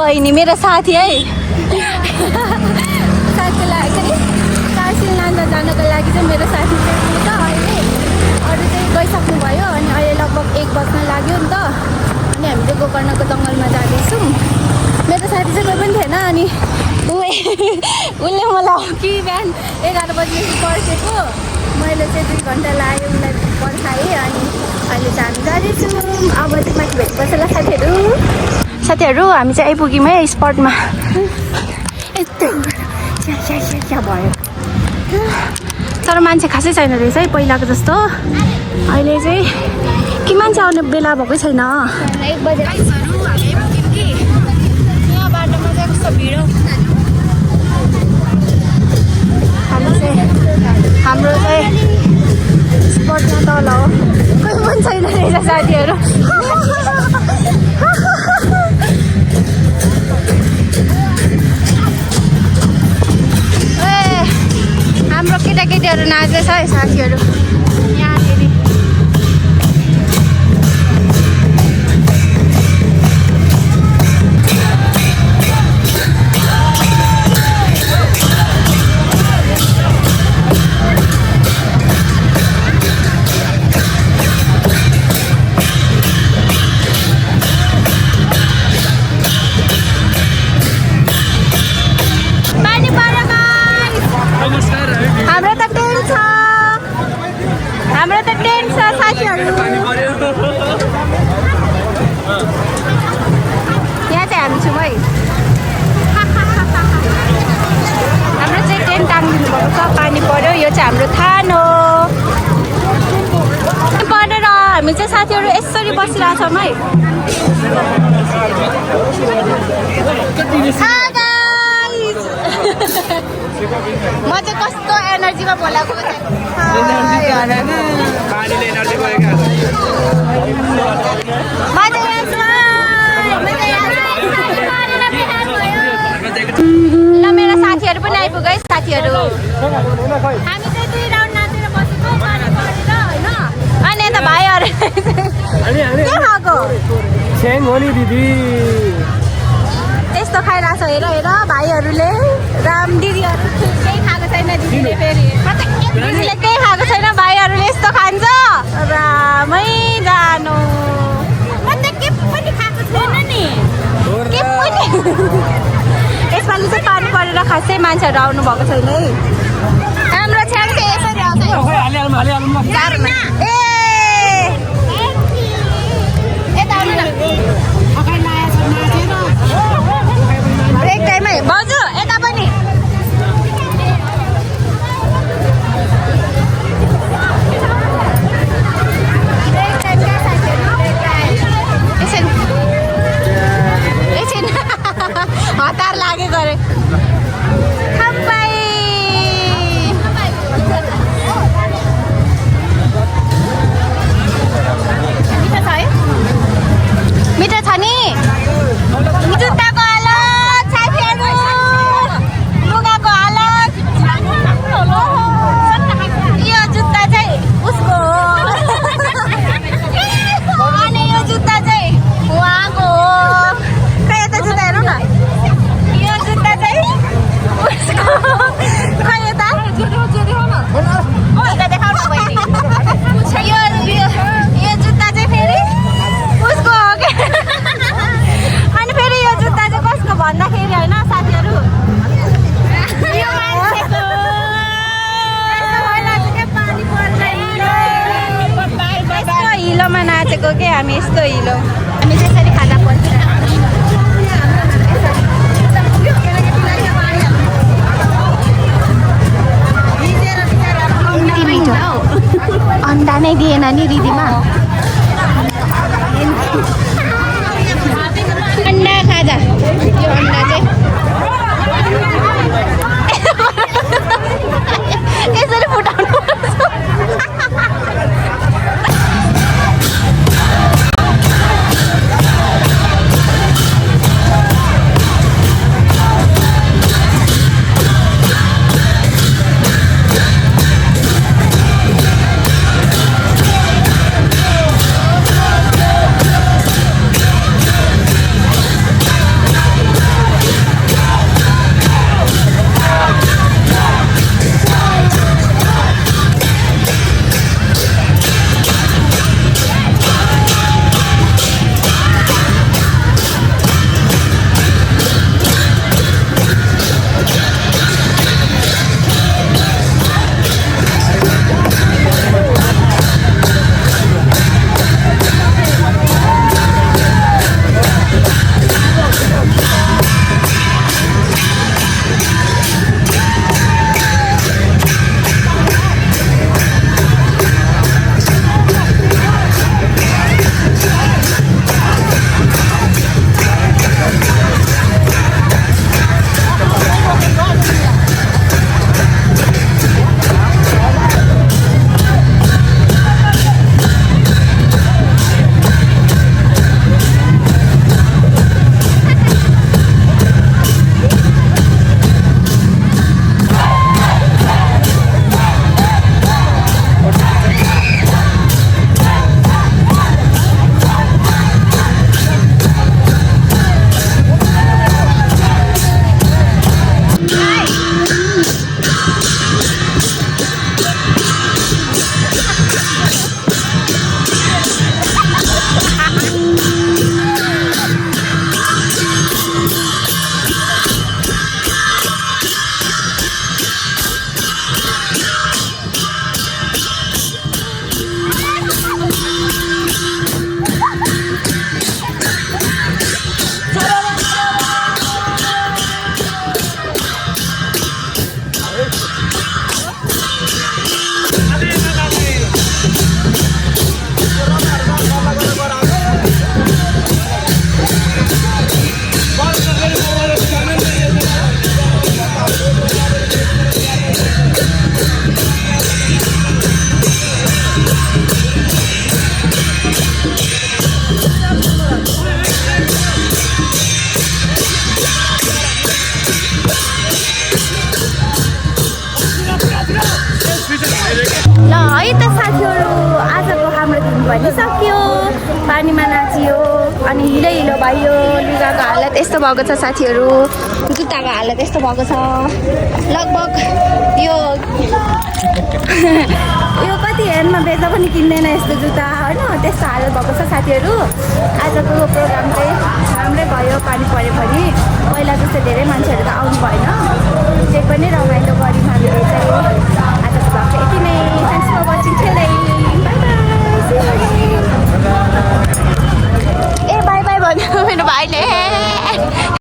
बहिनी मेरो साथी है साथीको लागि काशी लाँदा जानको लागि चाहिँ मेरो साथी चाहिँ छ अहिले अरू चाहिँ गइसक्नु भयो अनि अहिले लगभग 1 बज्न लाग्यो नि त अनि हामी चाहिँ गोकर्णको जङ्गलमा जाँदैछौँ मेरो साथी चाहिँ कोही पनि थिएन अनि उसले मलाई कि बिहान 11 बजीदेखि पर्खेको मैले चाहिँ 2 घन्टा लाग्यो उसलाई पर्खाएँ अनि अहिले चाहिँ हामी जाँदैछौँ अब चाहिँ माथि भेट्नुपर्छ ल साथीहरू हामी चाहिँ आइपुग्यौँ है स्पटमा यस्तो भयो तर मान्छे खासै छैन रहेछ है पहिलाको जस्तो अहिले चाहिँ कि मान्छे आउने बेला भएकै छैन 1 बजे यहाँ बाटोमा चाहिँ कस्तो भिड हाम्रो चाहिँ स्पटमा तल हो कोही पनि छैन रहेछ साथीहरू हाम्रो केटाकेटीहरू नाच्दैछ है साथीहरू यहाँनिर यहाँ चाहिँ हामी छौँ है हाम्रो चाहिँ टेन्ट टाङ्गिदिनु भएको छ पानी पर्यो यो चाहिँ हाम्रो थान हो परेर हामी चाहिँ साथीहरू यसरी बसिरहेको छौँ है म चाहिँ कस्तो एनर्जीमा बोलाएको ल मेरा साथीहरू पनि आइपुग्यो है साथीहरू हामी चाहिँ 2 राउन्ड नाचेर बसेको होइन अनि यता भाइहरू के खाएको यस्तो खाइरहेको छ हेर हेर भाइहरूले राम दिदीहरू केही खाएको छैन दिदीले फेरि दिदीले केही खाएको छैन भाइहरूले यस्तो खान्छ रामै जानु म त के पनि खाएको छैन नि के पनि यसपालि चाहिँ पानी परेर खासै मान्छेहरू आउनु भएको छैन है हाम्रो छ्याङ चाहिँ यसरी आउँछ ए यता आउनु न ब्रेक टाइममै भाउजू यता पनि ब्रेक टाइम क्या साथीहरू ब्रेक टाइम एकछिन हतार लागेको अरे मिठो छ नि जुत्ताको हालत साथीहरू लुगाको हालत यो जुत्ता चाहिँ उसको हो अनि यो जुत्ता चाहिँ उहाँको हो खै यता जुत्ता हेरौँ न यो जुत्ता चाहिँ उसको खै यता देखाउनु बहिनी यो जुत्ता चाहिँ फेरि उसको हो कि अनि फेरि यो जुत्ता चाहिँ कसको भन्दाखेरि होइन साथीहरू यस्तो हिलोमा नाचेको के हामी यस्तो हिलो हामी त्यसरी खाना पर्छ अन्डा नै दिएन नि रिदीमा अन्डा खाजा यो अन्डा चाहिँ यसरी फुटाउनु पर्छ अनि हिलो हिलो भयो। लुगाको हालत यस्तो भएको छ साथीहरू, जुत्ताको हालत यस्तो भएको छ। लगभग यो यो कति हेनमा बेच्दा पनि किन्दैन यस्तो जुत्ता होइन, त्यस्तो हालत भएको छ साथीहरू। आजको प्रोग्राम चाहिँ राम्रै भयो, पानी पऱ्यो पनि पहिला जस्तो धेरै मान्छेहरू त आउनु भएन, त्यही पनि रमाइलो गऱ्यौँ हामीले चाहिँ।